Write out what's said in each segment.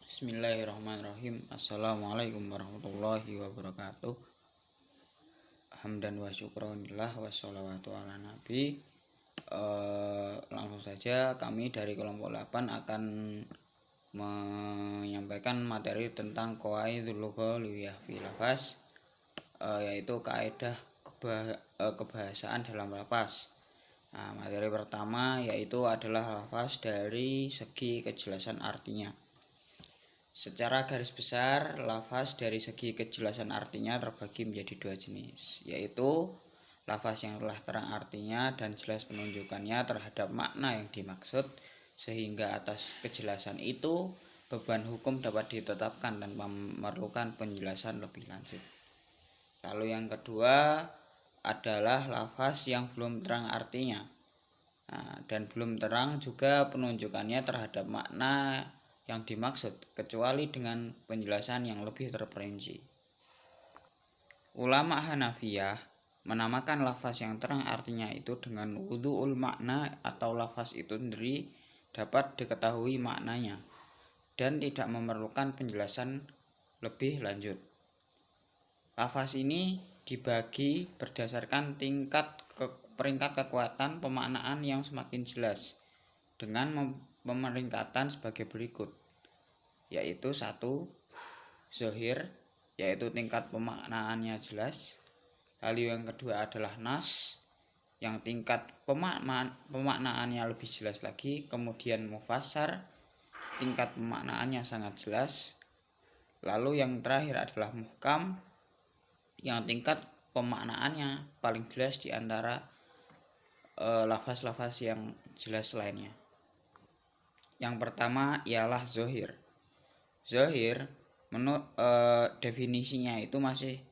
Bismillahirrahmanirrahim. Assalamualaikum warahmatullahi wabarakatuh. Hamdan wa syukronillah wassalawatu ala nabi. Langsung saja kami dari kelompok 8 akan menyampaikan materi tentang qawaidul lughawiyah fil lafaz, yaitu kaidah kebahasaan dalam lafaz. Nah, materi pertama yaitu adalah lafaz dari segi kejelasan artinya. Secara garis besar, lafaz dari segi kejelasan artinya terbagi menjadi dua jenis, yaitu lafaz yang telah terang artinya dan jelas penunjukannya terhadap makna yang dimaksud, sehingga atas kejelasan itu beban hukum dapat ditetapkan tanpa memerlukan penjelasan lebih lanjut. Lalu yang kedua adalah lafaz yang belum terang artinya, dan belum terang juga penunjukannya terhadap makna yang dimaksud, kecuali dengan penjelasan yang lebih terperinci. Ulama Hanafiyah menamakan lafaz yang terang artinya itu dengan wudu'ul makna, atau lafaz itu sendiri dapat diketahui maknanya dan tidak memerlukan penjelasan lebih lanjut. Lafaz ini dibagi berdasarkan peringkat kekuatan pemaknaan yang semakin jelas, dengan pemeringkatan sebagai berikut, yaitu 1. Zahir, yaitu tingkat pemaknaannya jelas. Lalu yang kedua adalah nas, yang tingkat pemaknaannya lebih jelas lagi. Kemudian mufassar, tingkat pemaknaannya sangat jelas. Lalu yang terakhir adalah muhkam, yang tingkat pemaknaannya paling jelas di antara lafaz-lafaz yang jelas lainnya. Yang pertama ialah zahir. Zahir definisinya itu masih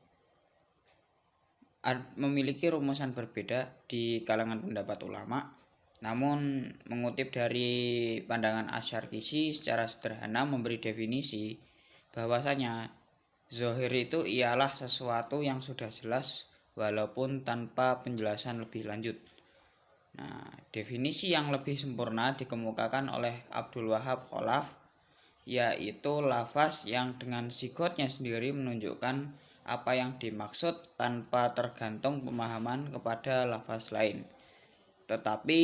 memiliki rumusan berbeda di kalangan pendapat ulama. Namun mengutip dari pandangan Asyarkisi secara sederhana memberi definisi bahwasanya zahir itu ialah sesuatu yang sudah jelas walaupun tanpa penjelasan lebih lanjut. Nah, definisi yang lebih sempurna dikemukakan oleh Abdul Wahab Khalaf, yaitu lafaz yang dengan sigotnya sendiri menunjukkan apa yang dimaksud tanpa tergantung pemahaman kepada lafaz lain. Tetapi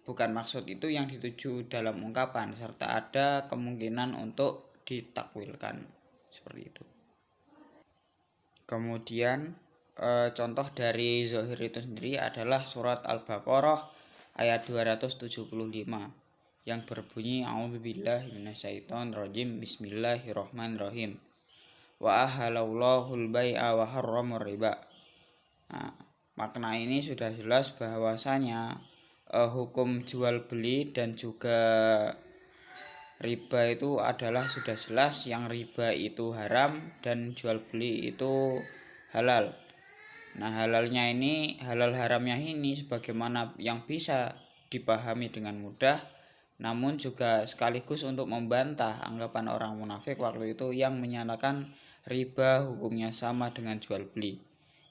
bukan maksud itu yang dituju dalam ungkapan, serta ada kemungkinan untuk ditakwilkan seperti itu. Kemudian contoh dari zahir itu sendiri adalah surat Al-Baqarah ayat 275 yang berbunyi a'udzubillahi minasyaitonirrajim, bismillahirrahmanirrahim, wa ahalallahul bai'a wa harramar riba. Nah, makna ini sudah jelas bahwasanya hukum jual beli dan juga riba itu adalah sudah jelas, yang riba itu haram dan jual beli itu halal. Nah, halal haramnya ini sebagaimana yang bisa dipahami dengan mudah, namun juga sekaligus untuk membantah anggapan orang munafik waktu itu yang menyatakan riba hukumnya sama dengan jual beli,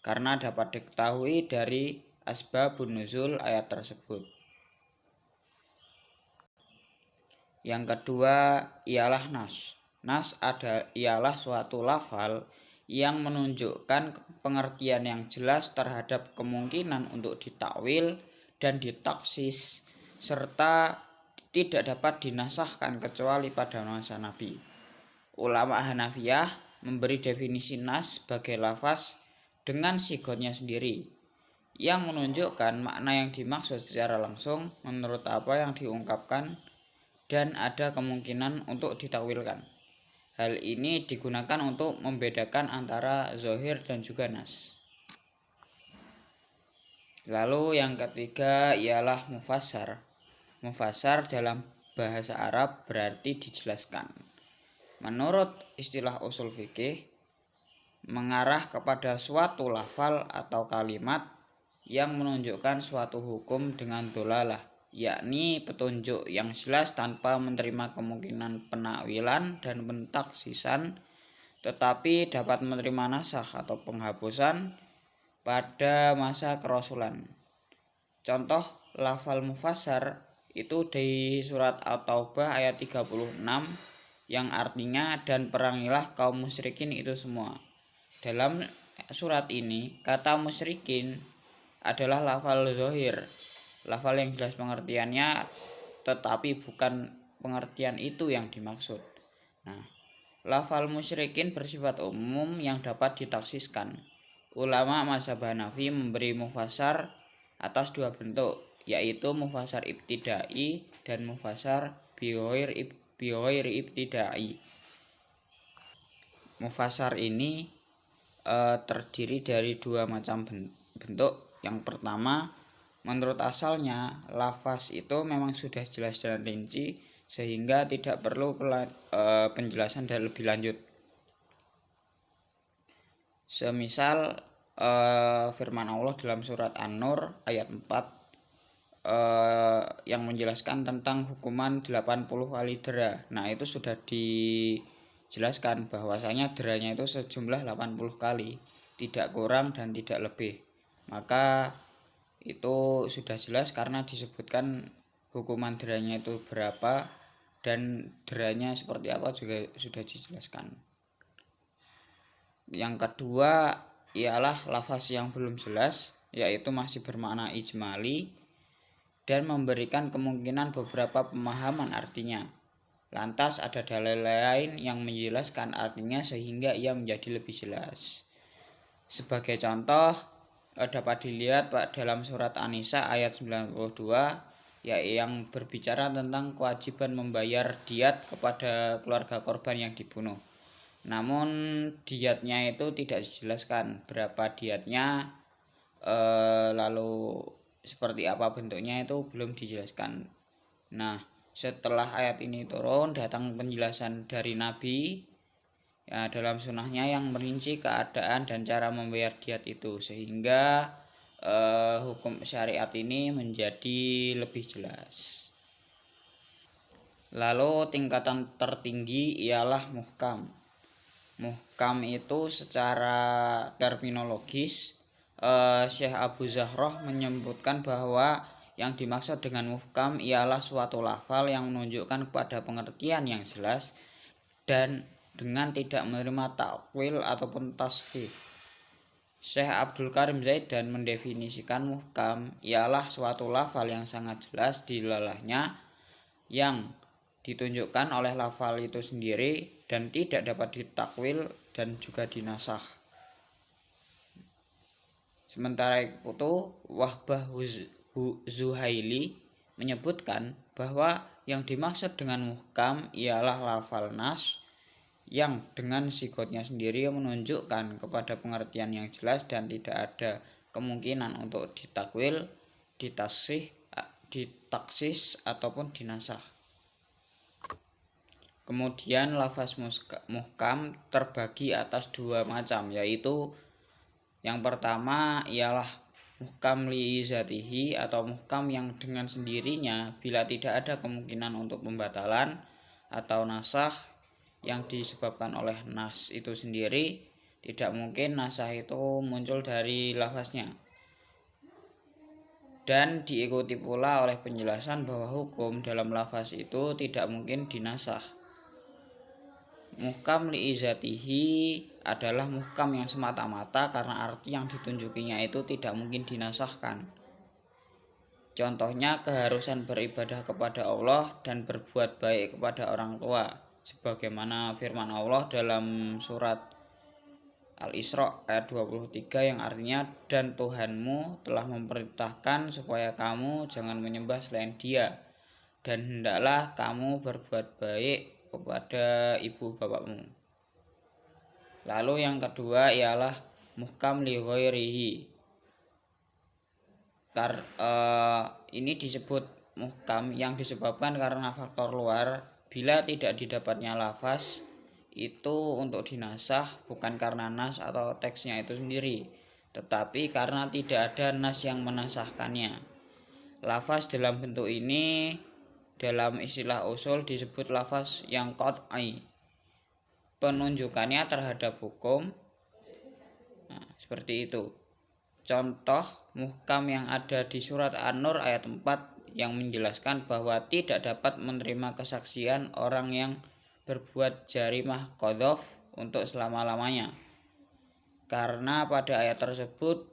karena dapat diketahui dari asbabun nuzul ayat tersebut. Yang kedua ialah nas. Nas ialah suatu lafal yang menunjukkan pengertian yang jelas terhadap kemungkinan untuk ditakwil dan ditaksis, serta tidak dapat dinasahkan kecuali pada masa Nabi. Ulama Hanafiyah memberi definisi nas sebagai lafaz dengan sigotnya sendiri, yang menunjukkan makna yang dimaksud secara langsung menurut apa yang diungkapkan dan ada kemungkinan untuk ditakwilkan. Hal ini digunakan untuk membedakan antara zahir dan juga nas. Lalu yang ketiga ialah mufassar. Mufassar dalam bahasa Arab berarti dijelaskan. Menurut istilah usul fikih, mengarah kepada suatu lafal atau kalimat yang menunjukkan suatu hukum dengan dolalah, yakni petunjuk yang jelas tanpa menerima kemungkinan penakwilan dan pentaksisan, tetapi dapat menerima nasakh atau penghapusan pada masa kerasulan. Contoh lafal mufassar itu di surat At-Taubah ayat 36 yang artinya dan perangilah kaum musyrikin itu semua. Dalam surat ini kata musyrikin adalah lafal zahir, lafal yang jelas pengertiannya, tetapi bukan pengertian itu yang dimaksud. Nah, lafal musyrikin bersifat umum yang dapat ditaksiskan. Ulama mazhab Hanafi memberi mufassar atas dua bentuk, yaitu mufassar ibtidai dan mufassar bighair ibtidai. Mufassar ini terdiri dari dua macam bentuk. Yang pertama, menurut asalnya lafaz itu memang sudah jelas dan rinci sehingga tidak perlu penjelasan dan lebih lanjut. Semisal firman Allah dalam surat An-Nur ayat 4 yang menjelaskan tentang hukuman 80 kali dera. Nah, itu sudah dijelaskan bahwasanya deranya itu sejumlah 80 kali, tidak kurang dan tidak lebih. Maka itu sudah jelas karena disebutkan hukuman deranya itu berapa dan deranya seperti apa juga sudah dijelaskan. Yang kedua ialah lafaz yang belum jelas, yaitu masih bermakna ijmali dan memberikan kemungkinan beberapa pemahaman artinya. Lantas ada dalil lain yang menjelaskan artinya sehingga ia menjadi lebih jelas. Sebagai contoh dapat dilihat dalam surat An-Nisa ayat 92 yang berbicara tentang kewajiban membayar diat kepada keluarga korban yang dibunuh. Namun diatnya itu tidak dijelaskan berapa diatnya, lalu seperti apa bentuknya itu belum dijelaskan. Nah, setelah ayat ini turun datang penjelasan dari Nabi dalam sunnahnya yang merinci keadaan dan cara membayar diat itu, sehingga hukum syariat ini menjadi lebih jelas. Lalu tingkatan tertinggi ialah muhkam. Muhkam itu secara terminologis Syekh Abu Zahroh menyebutkan bahwa yang dimaksud dengan muhkam ialah suatu lafal yang menunjukkan kepada pengertian yang jelas dan dengan tidak menerima takwil ataupun tashrif. Syekh Abdul Karim Zaid dan mendefinisikan muhkam ialah suatu lafal yang sangat jelas dilalahnya, yang ditunjukkan oleh lafal itu sendiri dan tidak dapat ditakwil dan juga dinasakh. Sementara itu Wahbah Zuhaili menyebutkan bahwa yang dimaksud dengan muhkam ialah lafal nas yang dengan sigotnya sendiri menunjukkan kepada pengertian yang jelas dan tidak ada kemungkinan untuk ditakwil, ditaksis ataupun dinasakh. Kemudian lafaz muhkam terbagi atas dua macam, yaitu yang pertama ialah muhkam li zatihi atau muhkam yang dengan sendirinya bila tidak ada kemungkinan untuk pembatalan atau nasakh yang disebabkan oleh nas itu sendiri, tidak mungkin nasakh itu muncul dari lafaznya. Dan diikuti pula oleh penjelasan bahwa hukum dalam lafaz itu tidak mungkin dinasakh. Muhkam li'izatihi adalah muhkam yang semata-mata karena arti yang ditunjukinya itu tidak mungkin dinasahkan. Contohnya keharusan beribadah kepada Allah dan berbuat baik kepada orang tua, sebagaimana firman Allah dalam surat Al-Isra ayat 23 yang artinya, dan Tuhanmu telah memerintahkan supaya kamu jangan menyembah selain Dia, dan hendaklah kamu berbuat baik kepada ibu bapakmu. Lalu yang kedua ialah muhkam li ghairihi. Ini disebut muhkam yang disebabkan karena faktor luar. Bila tidak didapatnya lafaz itu untuk dinasakh bukan karena nas atau teksnya itu sendiri, tetapi karena tidak ada nas yang menasahkannya. Lafaz dalam bentuk ini dalam istilah usul disebut lafaz yang qat'i, penunjukannya terhadap hukum. Nah, seperti itu. Contoh muhkam yang ada di surat An-Nur ayat 4 yang menjelaskan bahwa tidak dapat menerima kesaksian orang yang berbuat jarimah qadhaf untuk selama-lamanya, karena pada ayat tersebut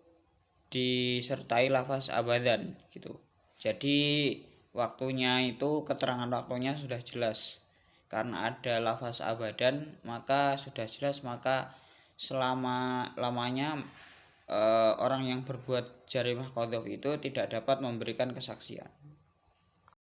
disertai lafaz abadan gitu. Jadi waktunya itu, keterangan waktunya sudah jelas. Karena ada lafaz abadan maka sudah jelas, maka selama-lamanya orang yang berbuat jarimah qadhaf itu tidak dapat memberikan kesaksian.